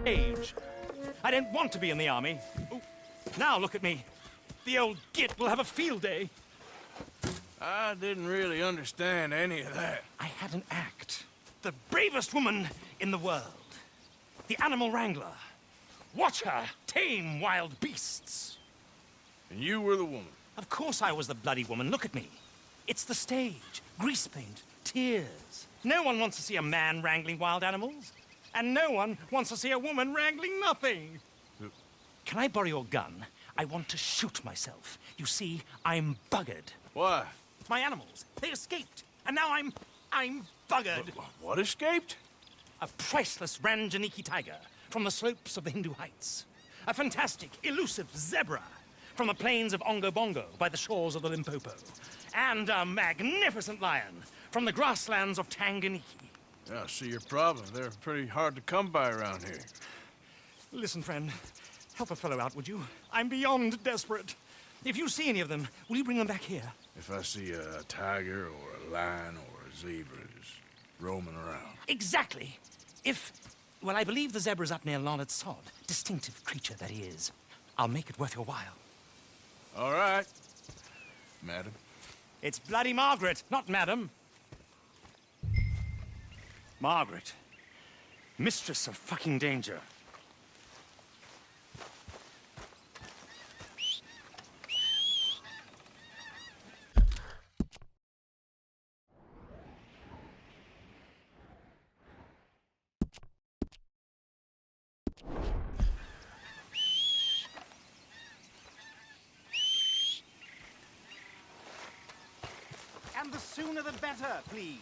age. I don't want to be in the army. Ooh. Now look at me. The old git will have a field day. I didn't really understand any of that. I had an act. The bravest woman in the world. The animal wrangler. Watch her tame wild beasts. And you were the woman. Of course I was the bloody woman. Look at me. It's the stage. Grease paint. Tears. No one wants to see a man wrangling wild animals. And no one wants to see a woman wrangling nothing. Can I borrow your gun? I want to shoot myself. You see, I'm buggered. Why? My animals, they escaped. And now I'm buggered. What escaped? A priceless Ranjaniki tiger from the slopes of the Hindu Heights. A fantastic, elusive zebra from the plains of Ongo Bongo by the shores of the Limpopo. And a magnificent lion from the grasslands of Tanganyika. Yeah, I see your problem. They're pretty hard to come by around here. Listen, friend, help a fellow out, would you? I'm beyond desperate. If you see any of them, will you bring them back here? If I see a tiger or a lion or a zebra just roaming around. Exactly. Well, I believe the zebra's up near Larned Sod. Distinctive creature that he is. I'll make it worth your while. All right, madam. It's bloody Margaret, not madam. Margaret. Mistress of fucking danger. And the sooner the better, please.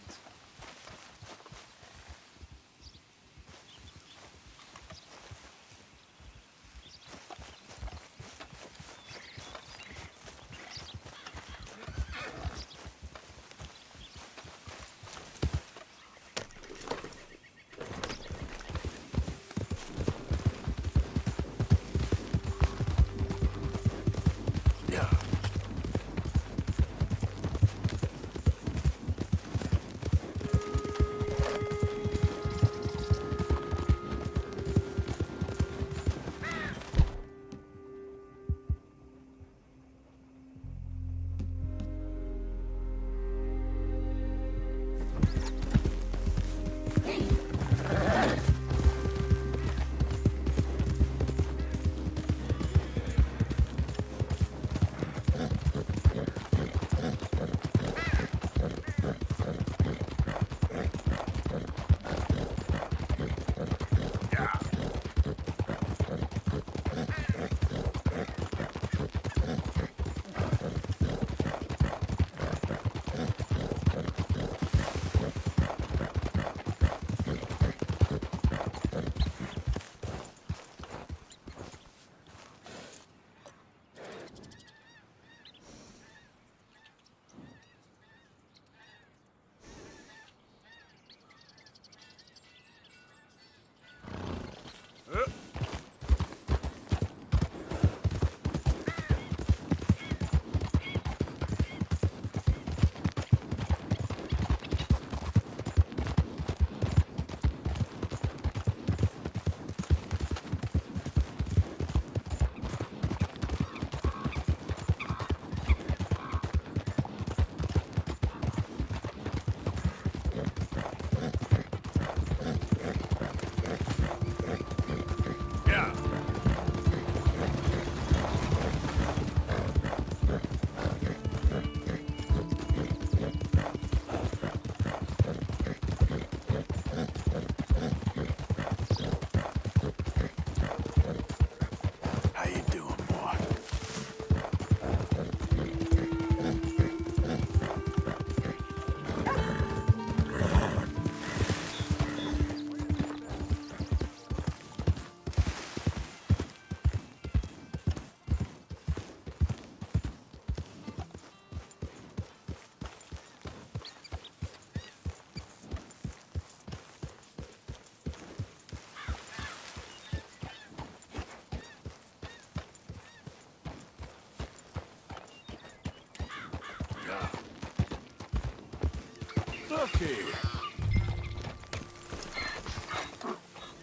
Look here.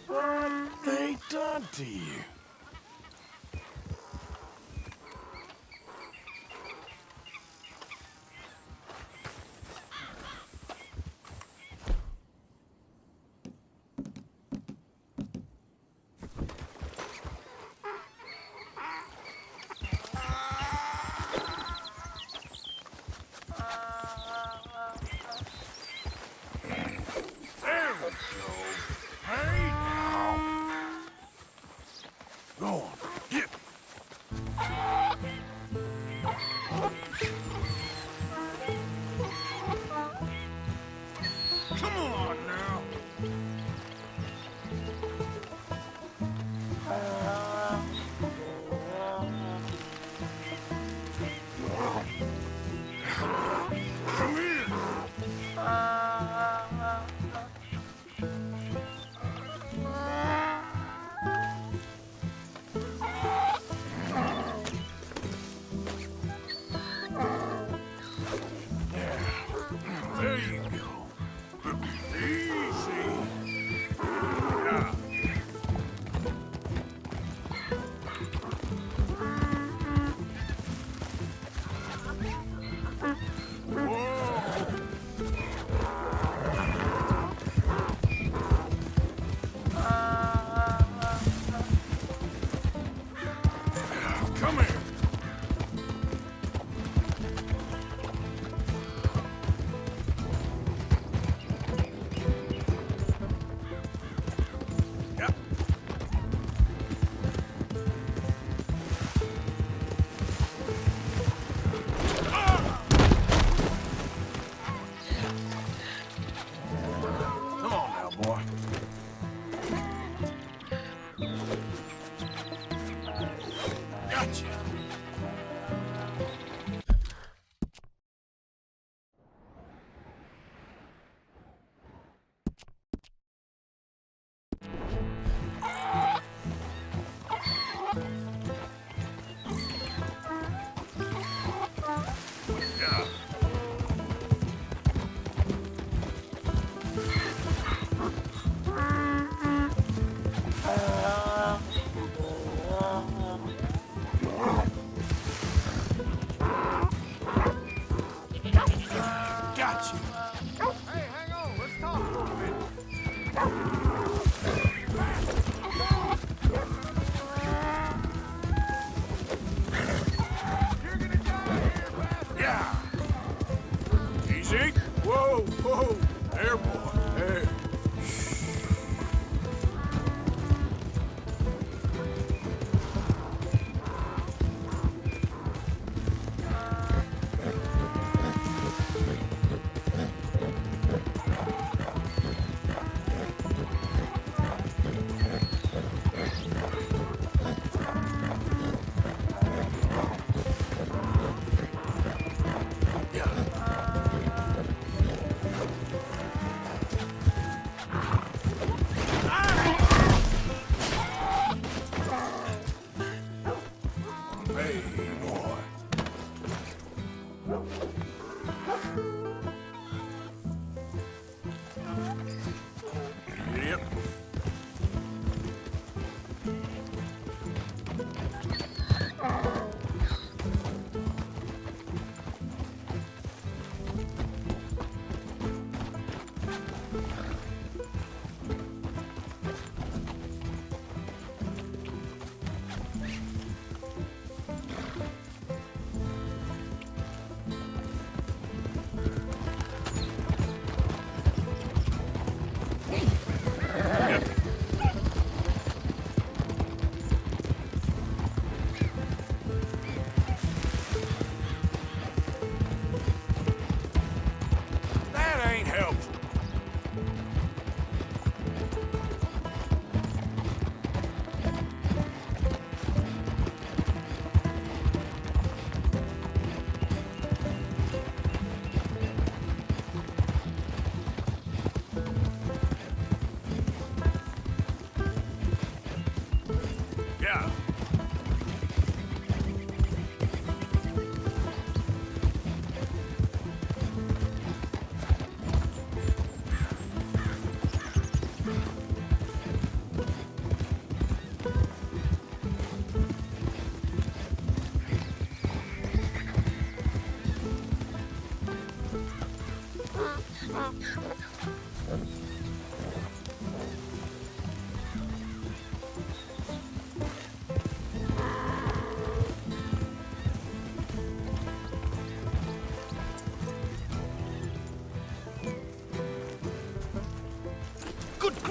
What they do? see you.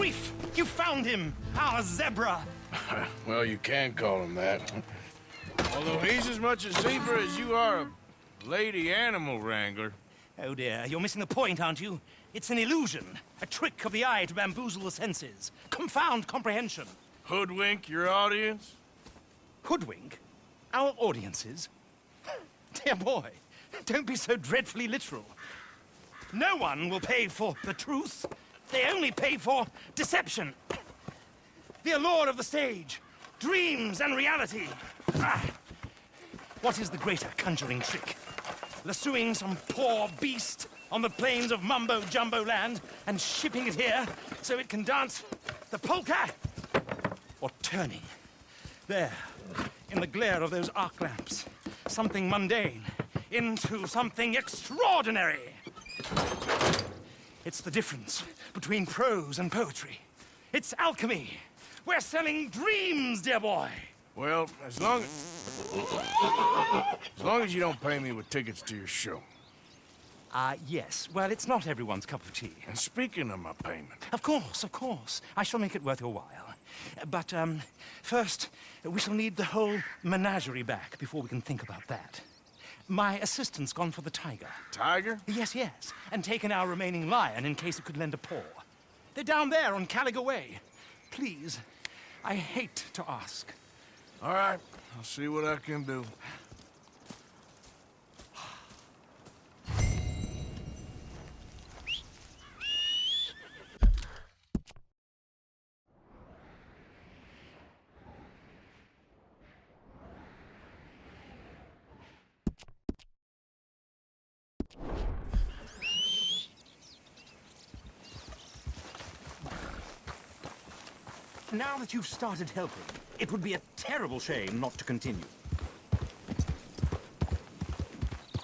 grief! You found him! Our zebra! Well, you can call him that. Although he's as much a zebra as you are a lady animal wrangler. Oh dear, you're missing the point, aren't you? It's an illusion. A trick of the eye to bamboozle the senses. Confound comprehension. Hoodwink your audience? Hoodwink? Our audiences? Dear boy, don't be so dreadfully literal. No one will pay for the truth. They only pay for deception. The allure of the stage, dreams and reality. Ah. What is the greater conjuring trick? Lassoing some poor beast on the plains of mumbo-jumbo land and shipping it here so it can dance the polka? Or turning, there, in the glare of those arc lamps, something mundane into something extraordinary? It's the difference between prose and poetry. It's alchemy. We're selling dreams, dear boy. Well, as long as you don't pay me with tickets to your show. Yes. Well, it's not everyone's cup of tea. And speaking of my payment... Of course, of course. I shall make it worth your while. But, first, we shall need the whole menagerie back before we can think about that. My assistant's gone for the tiger. Tiger? Yes, yes. And taken our remaining lion in case it could lend a paw. They're down there on Caliga Way. Please, I hate to ask. All right, I'll see what I can do. Now that you've started helping, it would be a terrible shame not to continue.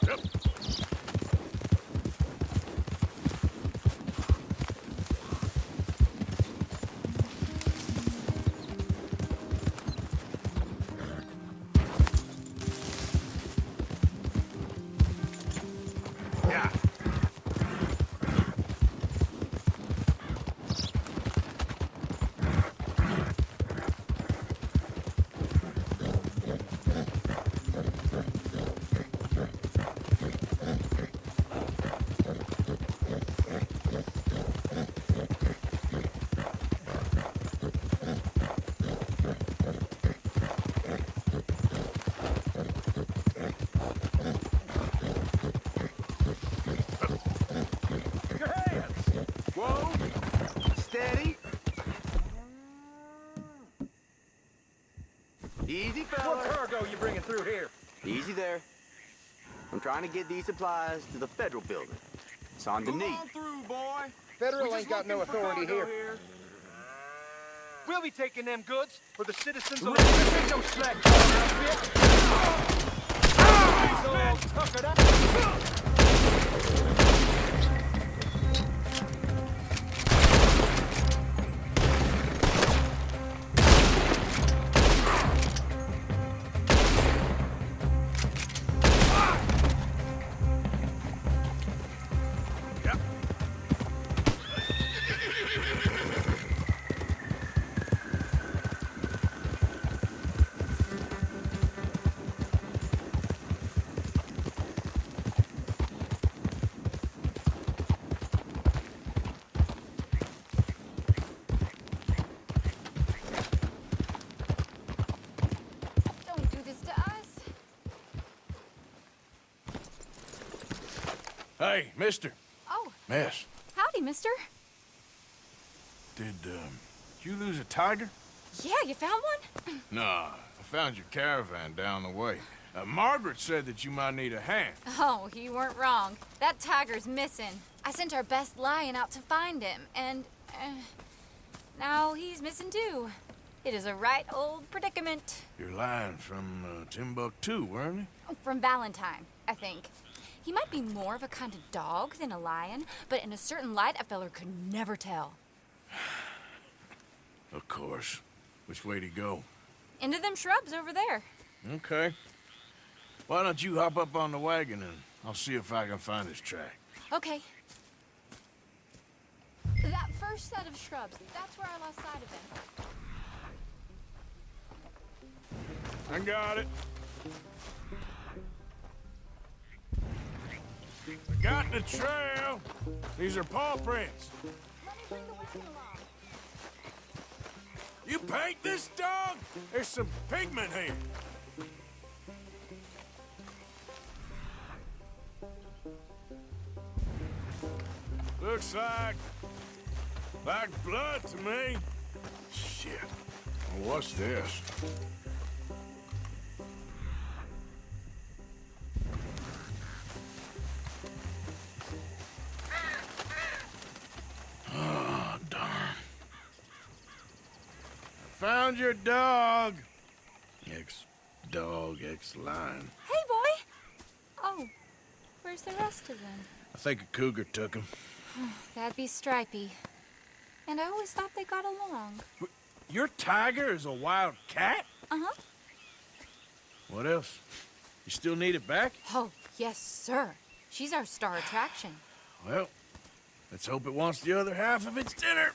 Yep. Yeah. Easy, fella. What cargo you bringing through here? Easy there. I'm trying to get these supplies to the federal building. It's on the knee. Come on through, boy. Federal ain't got no authority here. We'll be taking them goods for the citizens of... Ain't no slack outfit. He's all tuckered up. Hey, mister. Oh. Miss. Howdy, mister. Did you lose a tiger? Yeah, you found one? Nah, I found your caravan down the way. Margaret said that you might need a hand. Oh, you weren't wrong. That tiger's missing. I sent our best lion out to find him, and now he's missing too. It is a right old predicament. Your lion from Timbuktu, weren't he? From Valentine, I think. He might be more of a kind of dog than a lion, but in a certain light, a feller could never tell. Of course. Which way to go? Into them shrubs over there. Okay. Why don't you hop up on the wagon and I'll see if I can find his track. Okay. That first first set of shrubs. That's where I lost sight of him. I got it. I got the trail. These are paw prints. Let me bring the wagon along. You paint this dog? There's some pigment here. Looks like blood to me. Shit. Well, what's this? Oh, darn. Found your dog. Ex-dog, ex-lion. Hey, boy! Oh, where's the rest of them? I think a cougar took him. That'd be Stripey. And I always thought they got along. Your tiger is a wild cat? Uh-huh. What else? You still need it back? Oh, yes, sir. She's our star attraction. Well, let's hope it wants the other half of its dinner.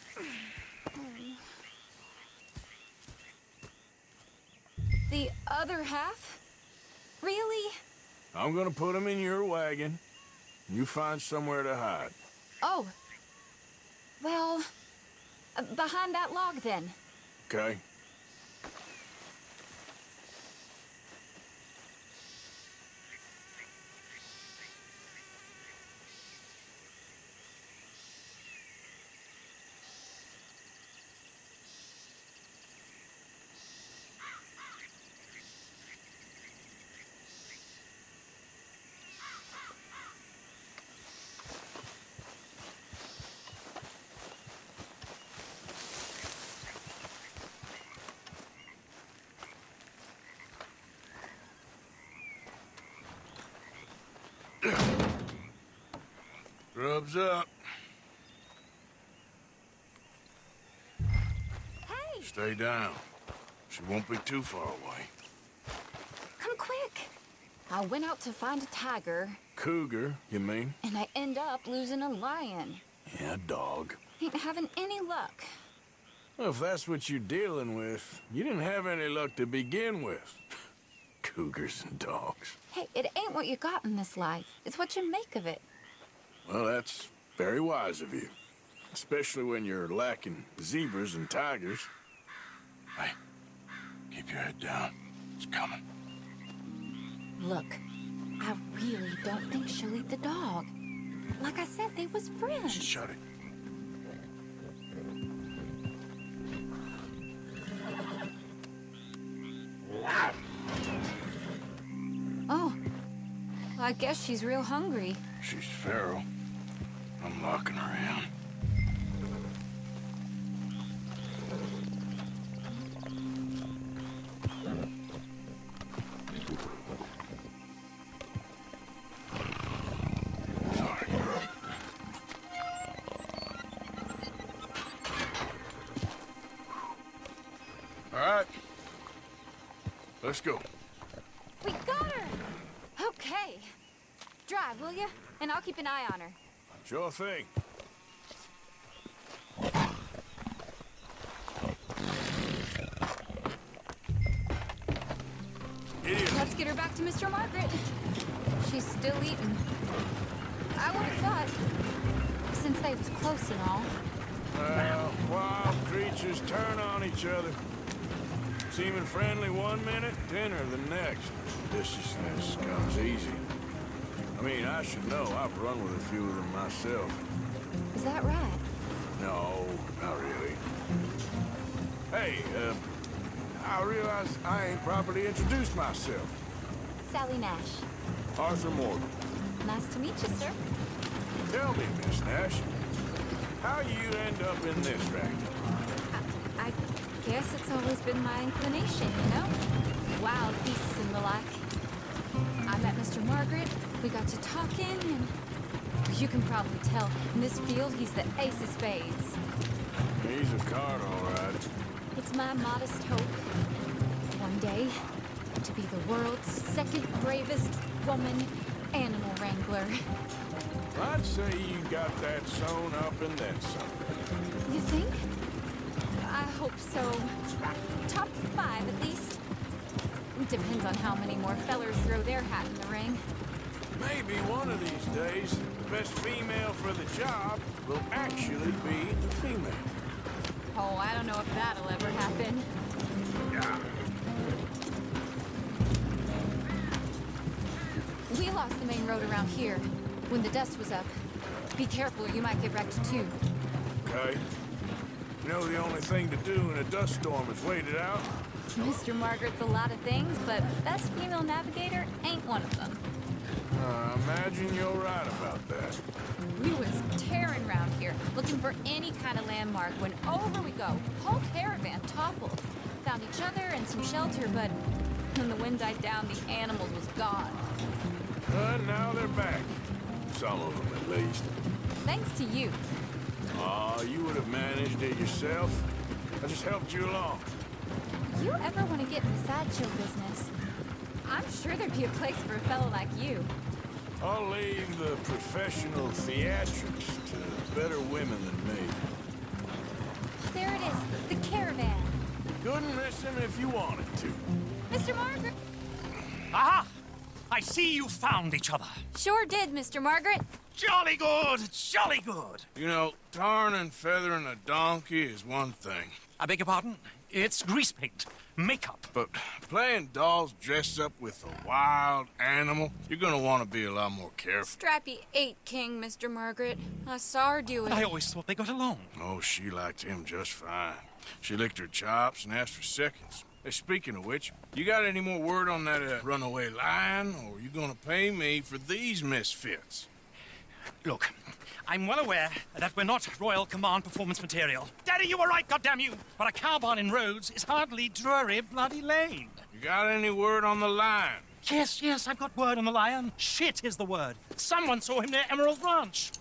The other half? Really? I'm gonna put him in your wagon. You find somewhere to hide. Oh. Well, behind that log, then. Okay? Grub's up. Hey, Stay down. She won't be too far away. come quick. I went out to find a tiger, Cougar, you mean? and I end up losing a lion. Yeah, dog. Ain't having any luck. Well, if that's what you're dealing with, you didn't have any luck to begin with. Cougars and dogs. Hey, it ain't what you got in this life. It's what you make of it. Well, that's very wise of you. Especially when you're lacking zebras and tigers. Hey, keep your head down. It's coming. Look, I really don't think she'll eat the dog. Like I said, they was friends. Shut it. Oh, I guess she's real hungry. She's feral. I'm locking her in. Sorry. All right. Let's go. We got her! Okay. Drive, will you? And I'll keep an eye on her. Sure thing. Idiot. Let's get her back to Mr. Margaret. She's still eating. I would have thought, since they was close and all. Well, wild creatures turn on each other. Seeming friendly one minute, dinner the next. Viciousness comes easy. I mean, I should know. I've run with a few of them myself. Is that right? No, not really. Hey, I realize I ain't properly introduced myself. Sally Nash. Arthur Morgan. Nice to meet you, sir. Tell me, Miss Nash, how you end up in this racket? I guess it's always been my inclination, you know? Wild beasts and the like. I met Mr. Margaret, we got to talking, and you can probably tell, in this field, he's the ace of spades. He's a card, all right. It's my modest hope, one day, to be the world's second bravest woman animal wrangler. I'd say you got that sewn up and then some. You think? I hope so. Top 5 at least. Depends on how many more fellers throw their hat in the ring. Maybe one of these days, the best female for the job will actually be a female. Oh, I don't know if that'll ever happen. Yeah. We lost the main road around here when the dust was up. Be careful or you might get wrecked too. Okay. You know the only thing to do in a dust storm is wait it out? Mr. Margaret's a lot of things, but best female navigator ain't one of them. I imagine you're right about that. We was tearing around here, looking for any kind of landmark when over we go. Whole caravan toppled. Found each other and some shelter, but when the wind died down, the animals was gone. But now they're back. Some of them, at least. Thanks to you. Aw, you would have managed it yourself. I just helped you along. You ever want to get in the sideshow business? I'm sure there'd be a place for a fellow like you. I'll leave the professional theatrics to better women than me. There it is, the caravan. Couldn't miss him if you wanted to. Mr. Margaret! Aha! I see you found each other. Sure did, Mr. Margaret. Jolly good, jolly good. You know, tarring and feathering a donkey is one thing. I beg your pardon? It's grease paint, makeup. But playing dolls dressed up with a wild animal, you're gonna want to be a lot more careful. Strappy ate King, Mr. Margaret. I saw her do it. I always thought they got along. Oh, she liked him just fine. She licked her chops and asked for seconds. Hey, speaking of which, you got any more word on that runaway lion, or are you gonna pay me for these misfits? Look, I'm well aware that we're not Royal Command performance material. Daddy, you were right, goddammit! But a cow barn in Rhodes is hardly Drury Bloody Lane. You got any word on the lion? Yes, I've got word on the lion. Shit is the word. Someone saw him near Emerald Ranch.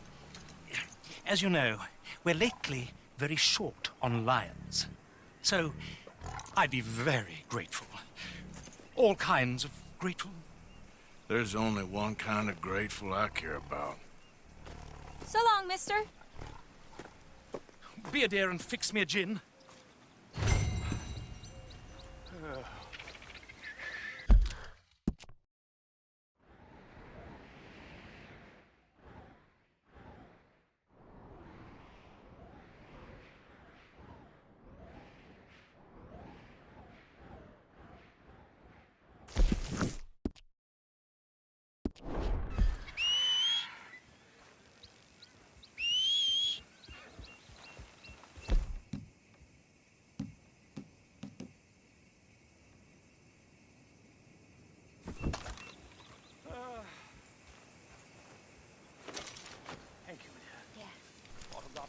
As you know, we're lately very short on lions. So, I'd be very grateful. All kinds of grateful. There's only one kind of grateful I care about. So long, mister. Be a dear and fix me a gin. Thank you, dear. Yeah. Bottoms up.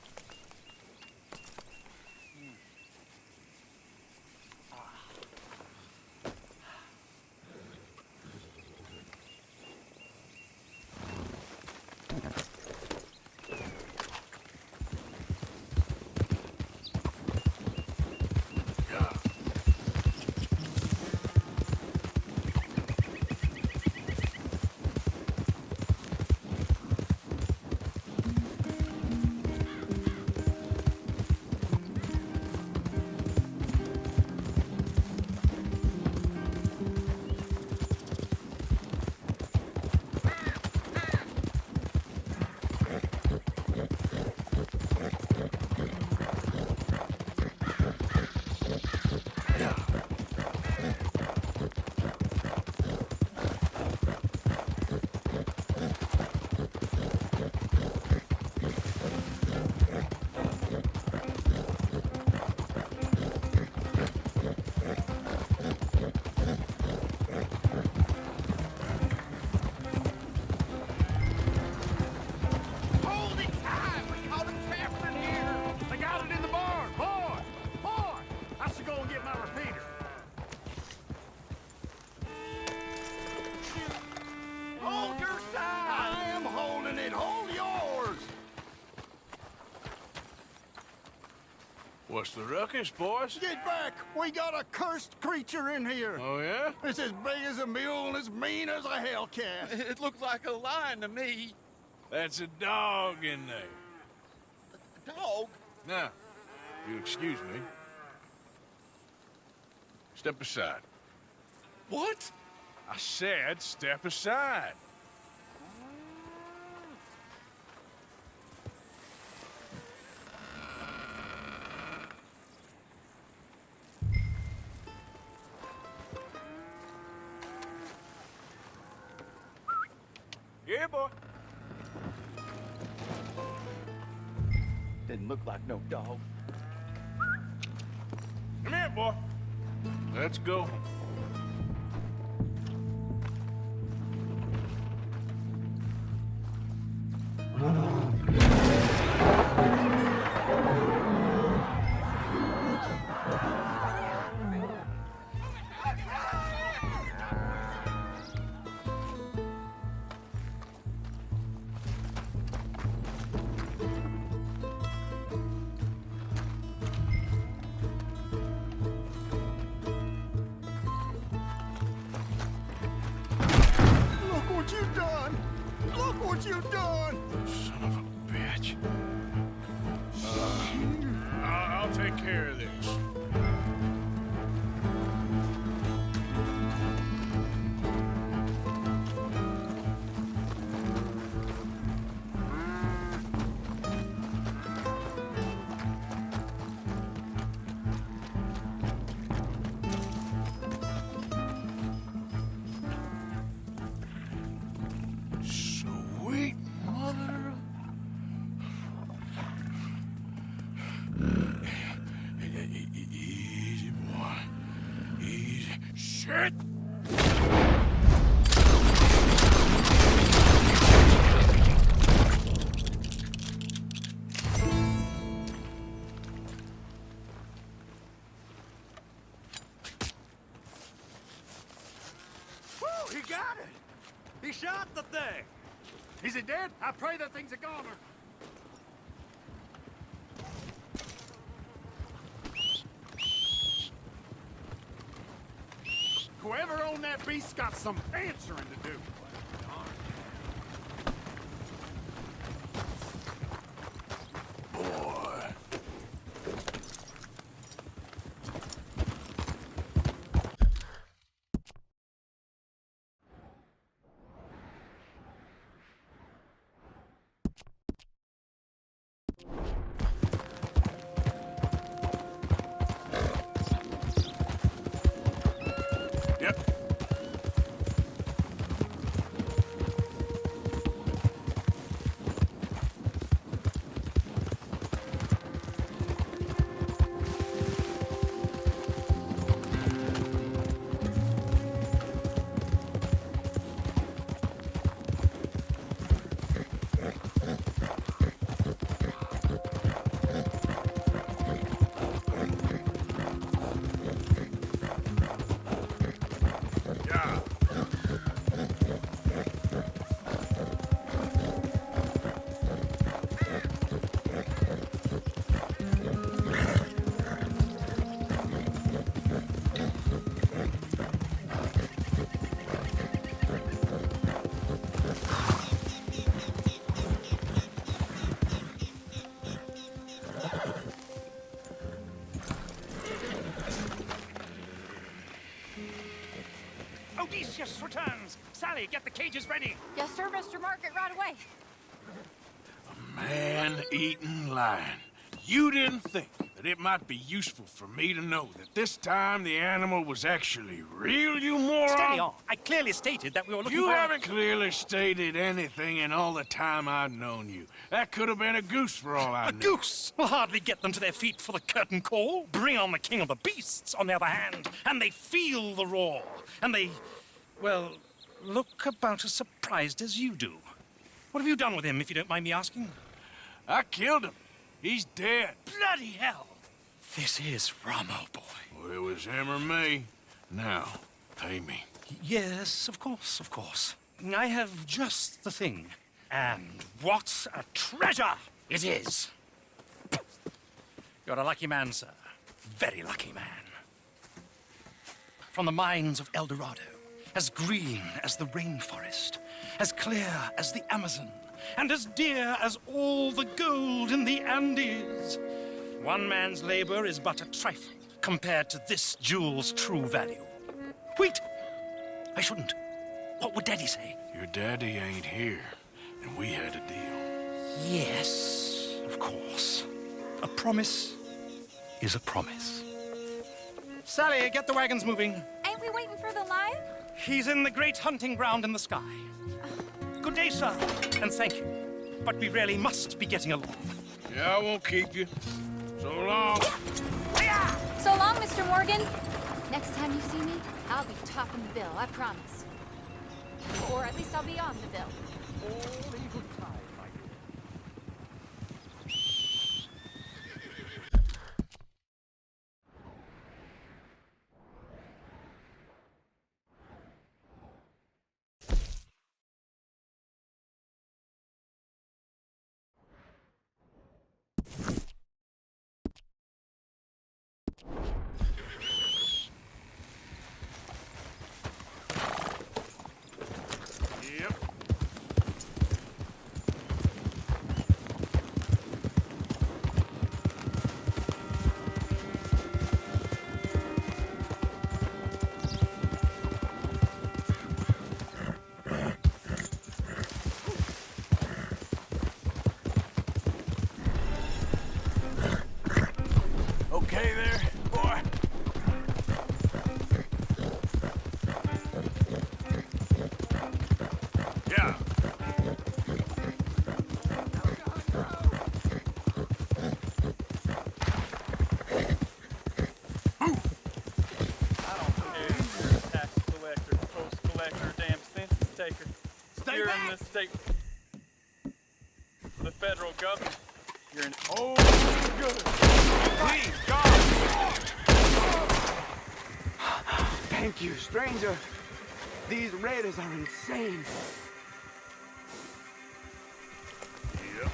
What's the ruckus, boys? Get back! We got a cursed creature in here. Oh, yeah? It's as big as a mule and as mean as a hellcat. It looked like a lion to me. That's a dog in there. Dog? Now, You'll excuse me. Step aside. What? I said step aside. Yeah, boy. Didn't look like no dog. Come here, boy. Let's go. Look what you've done! Look what you've done! Son of a bitch. I'll take care of this. Sweet mother. Easy, boy. Easy. Shit! Woo, he got it! He shot the thing! Is it dead? I pray that thing's a goner. Whoever owned that beast's got some answering to do. Boy. Yep. Yeah. Odysseus returns. Sally, get the cages ready. Yes, sir, Mr. Margaret, right away. Man-eating lion. You didn't think that it might be useful for me to know that this time the animal was actually real, you moron? Steady on. I clearly stated that we were looking You for... haven't clearly stated anything in all the time I've known you. That could have been a goose for all I A knew. goose will hardly get them to their feet for the curtain call. Bring on the king of the beasts, on the other hand, and they feel the roar. And they, well, look about as surprised as you do. What have you done with him, if you don't mind me asking? I killed him. He's dead. Bloody hell! This is Ramo, boy. Well, it was him or me. Now, pay me. Yes, of course, of course. I have just the thing. And what a treasure it is! You're a lucky man, sir. Very lucky man. From the mines of El Dorado, as green as the rainforest, as clear as the Amazon, and as dear as all the gold in the Andes. One man's labor is but a trifle compared to this jewel's true value. Wait! I shouldn't. What would Daddy say? Your daddy ain't here, and we had a deal. Yes, of course. A promise is a promise. Sally, get the wagons moving. Ain't we waiting for the lion? He's in the great hunting ground in the sky. Good day, sir, and thank you. But we really must be getting along. Yeah, I won't keep you. So long. So long, Mr. Morgan. Next time you see me, I'll be topping the bill, I promise. Or at least I'll be on the bill. Yep. Okay there, boy. Yeah. Tax collector, post collector, damn census taker. You're in the state. The federal government. You're in. Oh, good. Please, God. Thank you, stranger. These raiders are insane. Yep.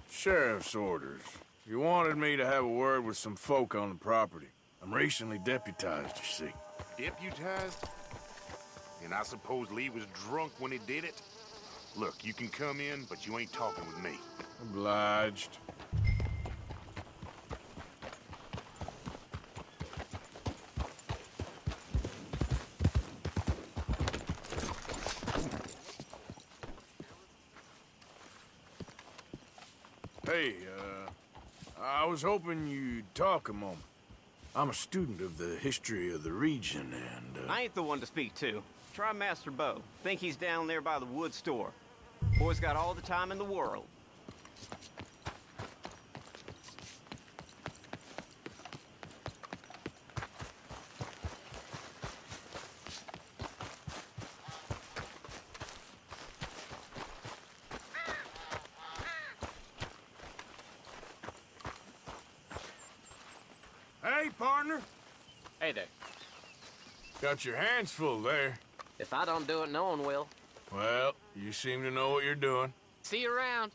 Sheriff's orders. You wanted me to have a word with some folk on the property. I'm recently deputized, you see. Deputized? And I suppose Lee was drunk when he did it? Look, you can come in, but you ain't talking with me. Obliged. Hey, I was hoping you'd talk a moment. I'm a student of the history of the region, and, I ain't the one to speak to. Try Master Bo. Think he's down there by the wood store. Boy's got all the time in the world. Hey, partner. Hey there. Got your hands full there. If I don't do it, no one will. Well, you seem to know what you're doing. See you around.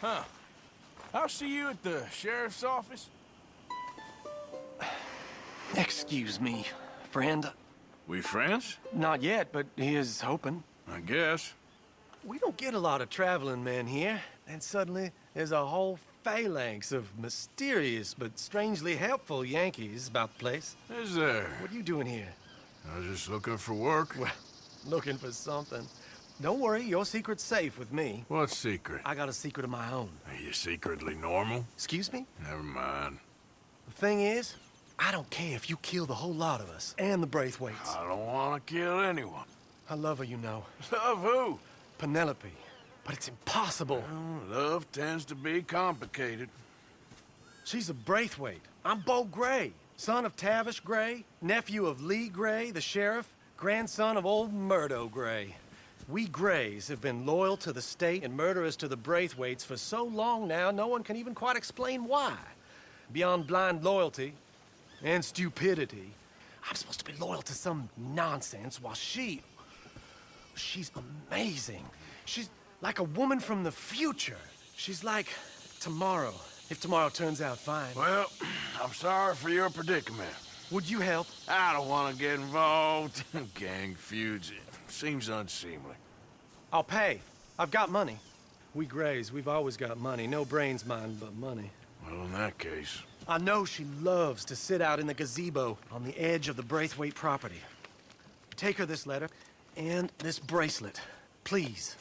Huh. I'll see you at the sheriff's office. Excuse me, friend. We friends? Not yet, but he is hoping. I guess. We don't get a lot of traveling men here, and suddenly there's a whole phalanx of mysterious but strangely helpful Yankees about the place. Is there? What are you doing here? I was just looking for work. Well, looking for something. Don't worry, your secret's safe with me. What secret? I got a secret of my own. Are you secretly normal? Excuse me? Never mind. The thing is, I don't care if you kill the whole lot of us, and the Braithwaites. I don't want to kill anyone. I love her, you know. Love who? Penelope. But it's impossible. Well, love tends to be complicated. She's a Braithwaite. I'm Bo Gray, son of Tavish Gray, nephew of Lee Gray, the sheriff, grandson of old Murdo Gray. We Grays have been loyal to the state and murderous to the Braithwaites for so long now, no one can even quite explain why. Beyond blind loyalty and stupidity, I'm supposed to be loyal to some nonsense while she's amazing. She's like a woman from the future. She's like tomorrow, if tomorrow turns out fine. Well, I'm sorry for your predicament. Would you help? I don't want to get involved in gang feuds. It seems unseemly. I'll pay. I've got money. We Grays, we've always got money. No brains, mind, but money. Well, in that case... I know she loves to sit out in the gazebo on the edge of the Braithwaite property. Take her this letter and this bracelet, please.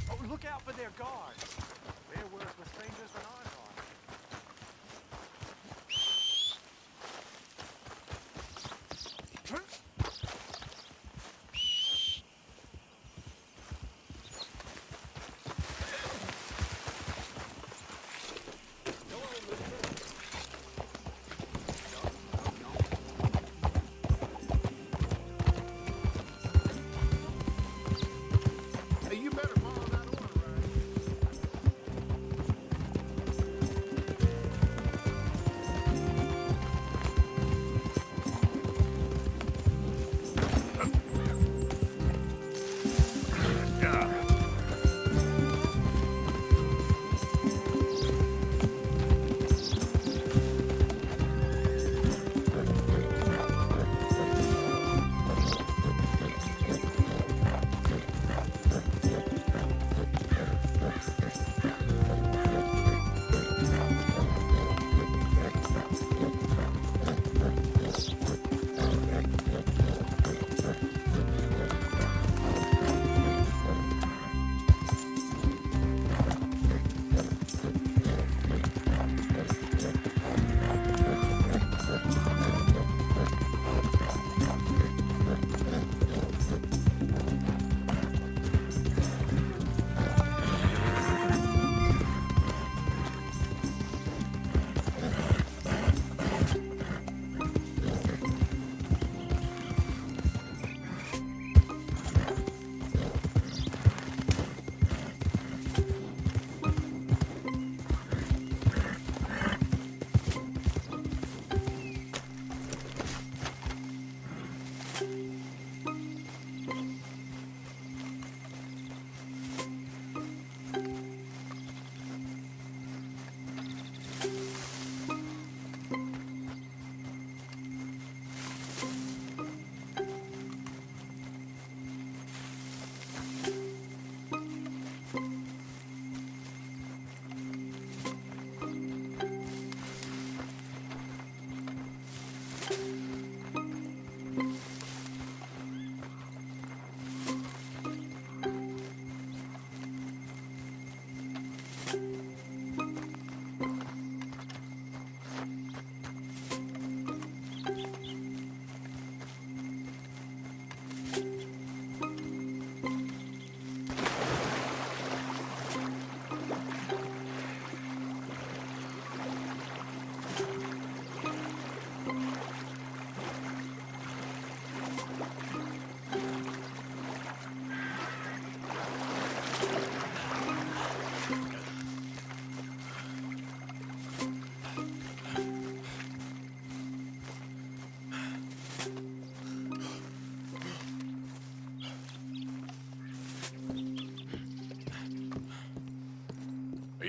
Oh, look out for their guards. They're worse with strangers than I are. Hey, you better follow that order, right?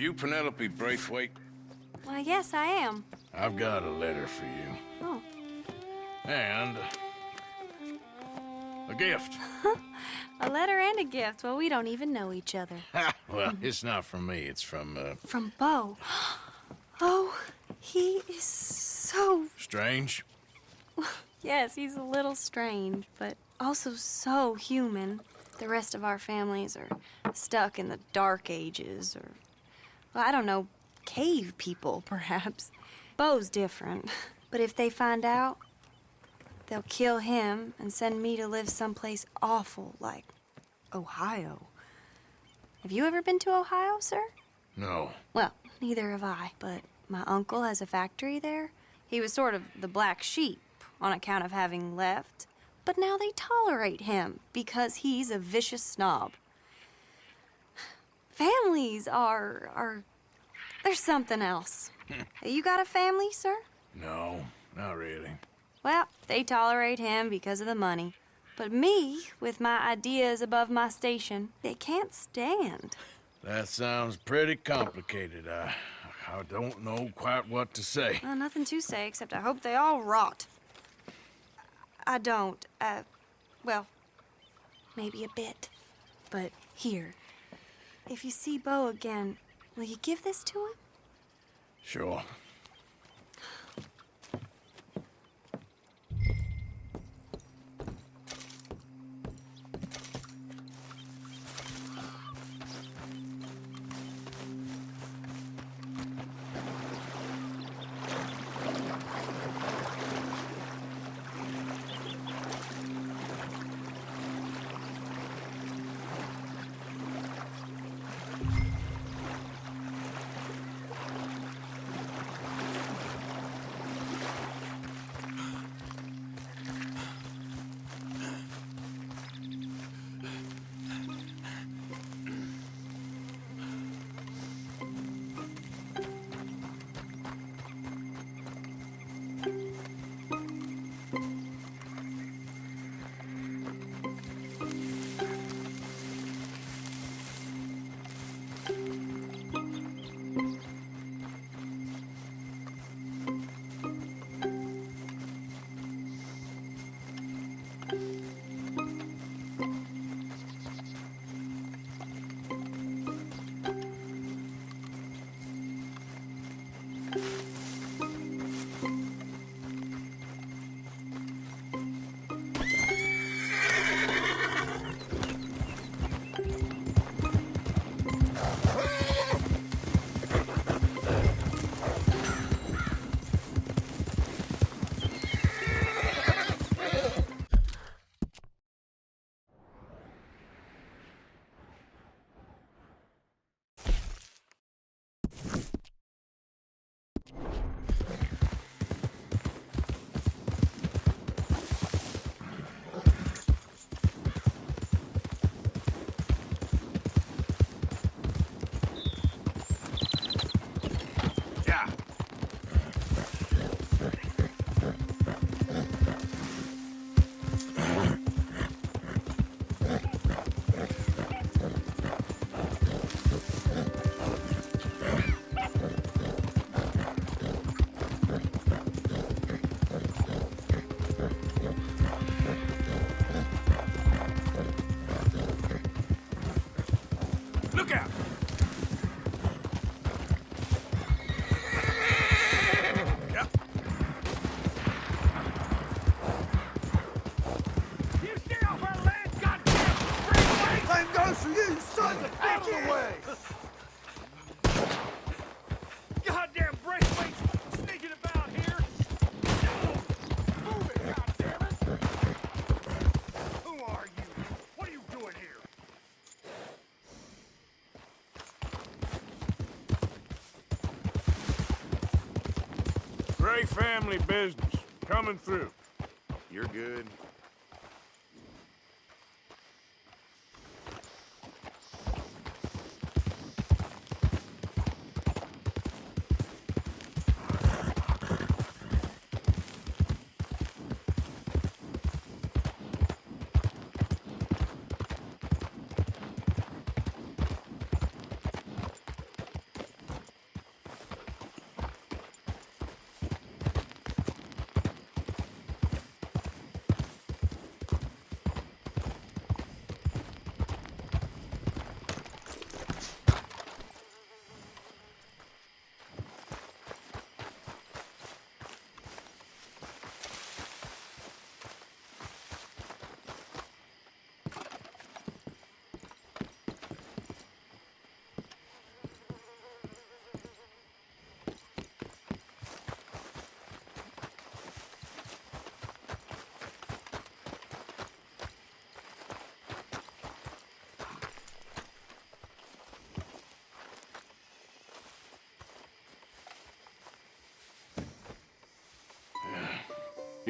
you Penelope Braithwaite? Why, yes, I am. I've got a letter for you. Oh. And a gift. A letter and a gift. Well, we don't even know each other. Well, it's not from me. It's from, From Beau. Oh, he is so... Strange? Yes, he's a little strange, but also so human. The rest of our families are stuck in the Dark Ages, or, well, I don't know, cave people, perhaps. Beau's different. But if they find out, they'll kill him and send me to live someplace awful like Ohio. Have you ever been to Ohio, sir? No. Well, neither have I, but my uncle has a factory there. He was sort of the black sheep on account of having left, but now they tolerate him because he's a vicious snob. Families are there's something else. You got a family, sir? No, not really. Well, they tolerate him because of the money. But me, with my ideas above my station, they can't stand. That sounds pretty complicated. I don't know quite what to say. Well, nothing to say, except I hope they all rot. I don't, well, maybe a bit. But here, if you see Beau again, will you give this to him? Sure. Goddamn Braithwaite's sneaking about here! Move it, goddammit! Who are you? What are you doing here? Gray family business. Coming through. You're good.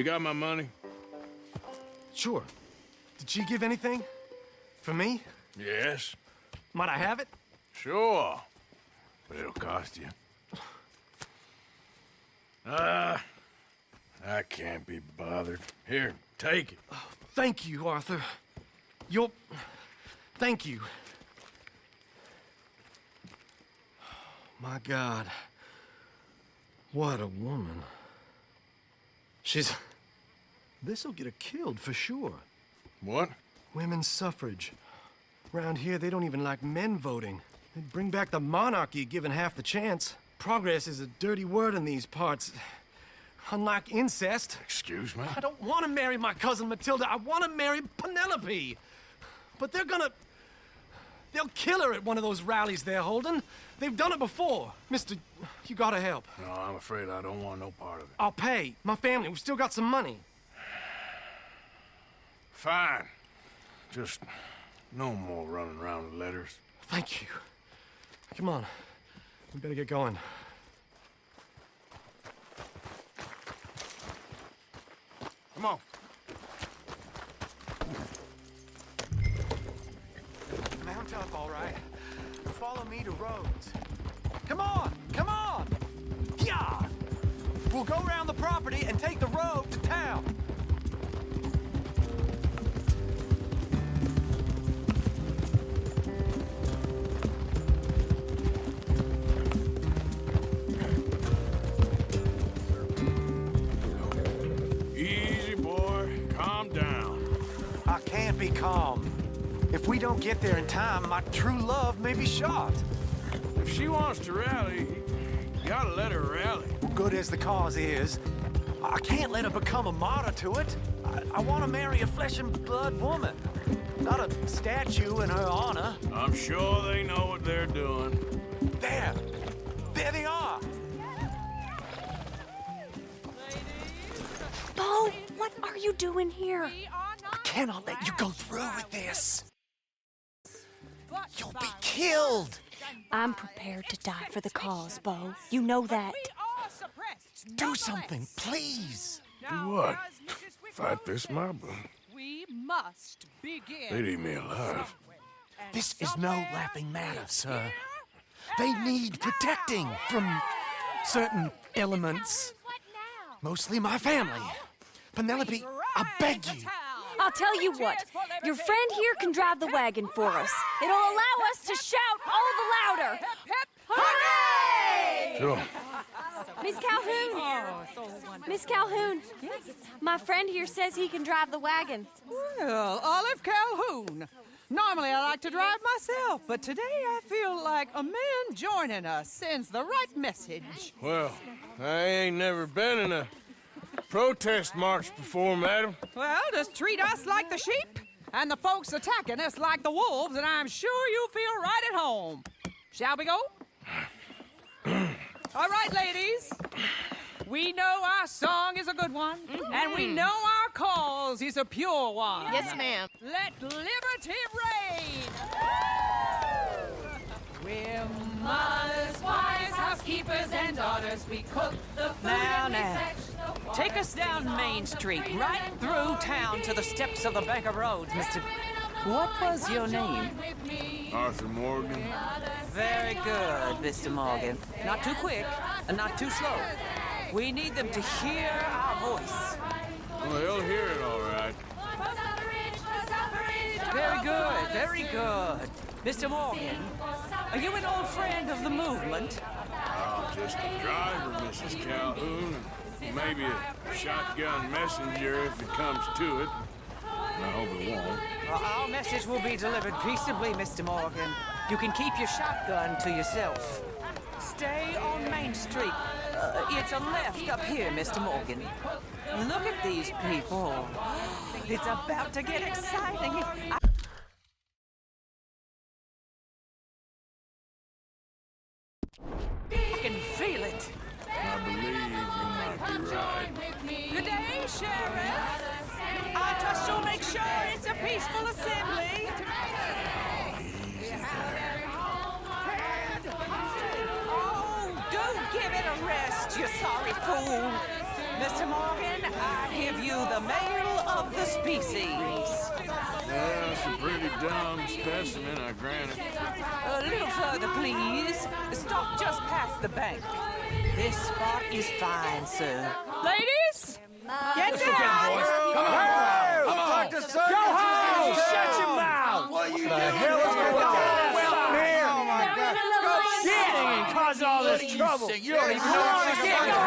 You got my money? Sure. Did she give anything? For me? Yes. Might I have it? Sure. But it'll cost you. I can't be bothered. Here, take it. Oh, thank you, Arthur. Thank you. My God. What a woman. This'll get her killed for sure. What? Women's suffrage. Around here, they don't even like men voting. They'd bring back the monarchy given half the chance. Progress is a dirty word in these parts. Unlike incest. Excuse me? I don't want to marry my cousin Matilda. I want to marry Penelope. But they'll kill her at one of those rallies they're holding. They've done it before. Mister, you gotta help. No, I'm afraid I don't want no part of it. I'll pay. My family, we've still got some money. Fine. Just no more running around with letters. Thank you. Come on. We better get going. Come on. Mount up, all right. Follow me to Rhodes. Come on! Come on! Yeah! We'll go around the property and take the road to town. Easy, boy. Calm down. I can't be calm. If we don't get there in time, my true love may be shot. If she wants to rally, you gotta let her rally. Good as the cause is, I can't let her become a martyr to it. I want to marry a flesh and blood woman, not a statue in her honor. I'm sure they know what they're doing. There they are. Bo, what are you doing here? I cannot let you go through with this. You'll be killed. I'm prepared to die for the cause, Bo. You know that. Do something, please. Do what? Fight this mob? We must begin. They'd eat me alive. This is no laughing matter, sir. They need protecting from certain elements. Mostly my family. Penelope, I beg you. I'll tell you what. Your friend here can drive the wagon for us. It'll allow us to shout all the louder. Hooray! Sure. Miss Calhoun. Miss Calhoun. My friend here says he can drive the wagon. Well, Olive Calhoun. Normally I like to drive myself, but today I feel like a man joining us sends the right message. Well, I ain't never been in a protest march before, madam. Well, just treat us like the sheep, and the folks attacking us like the wolves, and I'm sure you feel right at home. Shall we go? All right, ladies. We know our song is a good one, and we know our cause is a pure one. Yes, ma'am. Let liberty reign! We're mothers, wives, housekeepers, and daughters. We cook the food Now. Take us down Main Street, right through town to the steps of the Bank of Roads, Mr. What was your name? Arthur Morgan. Very good, Mr. Morgan. Not too quick, and not too slow. We need them to hear our voice. Well, they'll hear it all right. Very good, very good. Mr. Morgan, are you an old friend of the movement? I'm just a driver, Mrs. Calhoun, and maybe a shotgun messenger if it comes to it. I hope it won't. Our message will be delivered peaceably, Mr. Morgan. You can keep your shotgun to yourself. Stay on Main Street. It's a left up here, Mr. Morgan. Look at these people. It's about to get exciting. I can feel it. I believe you might be right. Good day, Sheriff. I trust you'll make sure it's a peaceful assembly. Oh, don't give it a rest, you sorry fool. Mr. Morgan, I give you the male of the species. That's a pretty dumb specimen, I grant it. A little further, please. Stop just past the bank. This spot is fine, sir. Ladies, get down! Come on! Go home! Shut your mouth! What are you doing? The hell is going on? Well, here! Oh, my God. Go shit! And cause all this trouble. You don't even know what you're getting. Go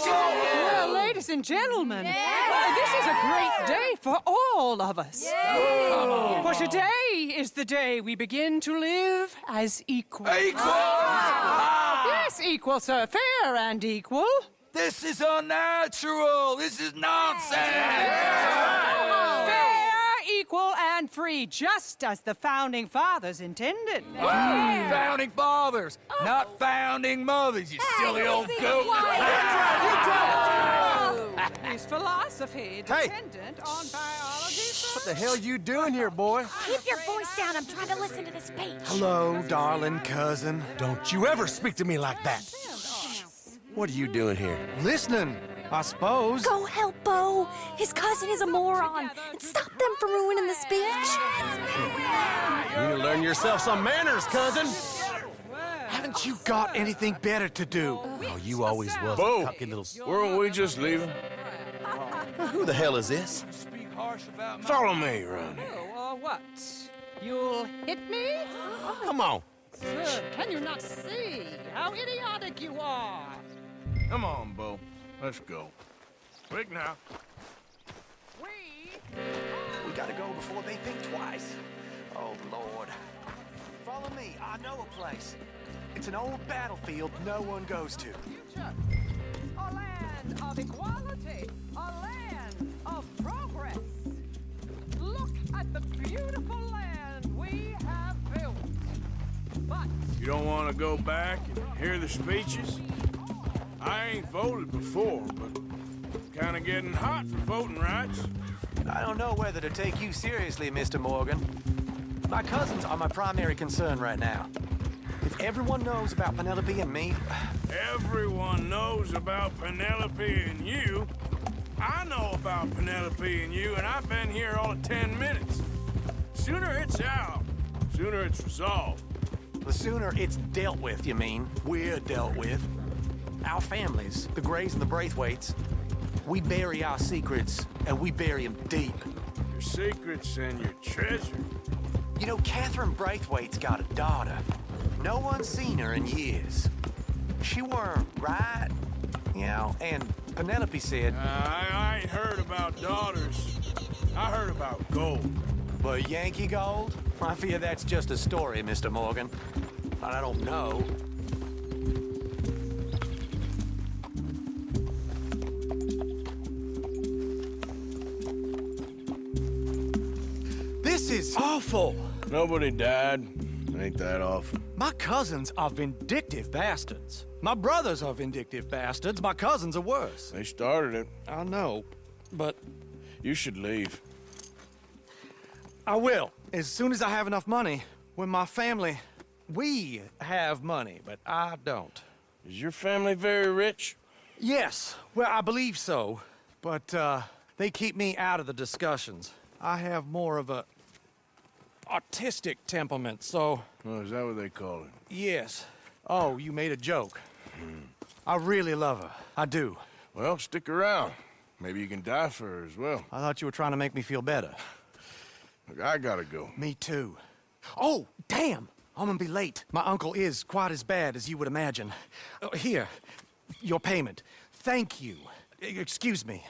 Well, ladies and gentlemen, this is a great day for all of us. For today is the day we begin to live as equals. Yes, equal, sir. Fair and equal. This is unnatural. This is nonsense. Fair, equal, and free, just as the Founding Fathers intended. Founding fathers, not founding mothers, you silly old goat. Is philosophy dependent on biology? What the hell you doing here, boy? Keep your voice down. I'm trying to listen to the speech. Hello, darling cousin. Don't you ever speak to me like that. What are you doing here? Listening, I suppose. Go help Bo. His cousin is a moron. And stop them from ruining the speech. You need to learn yourself some manners, cousin. Haven't you got anything better to do? Oh, you always was Bo, a cocky little... weren't we just leaving? Who the hell is this? Follow me, Ronnie. What? You'll hit me? Come on. Sir, can you not see how idiotic you are? Come on, Bo. Let's go. Quick now. We gotta go before they think twice. Oh, Lord. Follow me. I know a place. It's an old battlefield no one goes to. Future. A land of equality. A land of progress. Look at the beautiful land we have built. But You don't want to go back and hear the speeches? I ain't voted before, but kind of getting hot for voting rights. I don't know whether to take you seriously, Mr. Morgan. My cousins are my primary concern right now. If everyone knows about Penelope and me... Everyone knows about Penelope and you. I know about Penelope and you, and I've been here all of 10 minutes. Sooner it's out, sooner it's resolved. The sooner it's dealt with, you mean? We're dealt with. Our families, the Grays and the Braithwaites, we bury our secrets, and we bury them deep. Your secrets and your treasure. You know, Catherine Braithwaite's got a daughter. No one's seen her in years. She weren't right, you know, and Penelope said... I ain't heard about daughters. I heard about gold. But Yankee gold? I fear that's just a story, Mr. Morgan. And I don't know. This is awful. Nobody died. Ain't that awful? My cousins are vindictive bastards. My brothers are vindictive bastards. My cousins are worse. They started it. I know, but... You should leave. I will, as soon as I have enough money. When my family... We have money, but I don't. Is your family very rich? Yes, well, I believe so. But, they keep me out of the discussions. I have more of a... artistic temperament, so... Oh, is that what they call it? Yes. Oh, you made a joke. I really love her. I do. Well, stick around. Maybe you can die for her as well. I thought you were trying to make me feel better. Look, I gotta go. Me too. Oh, damn! I'm gonna be late. My uncle is quite as bad as you would imagine. Here, your payment. Thank you. Excuse me.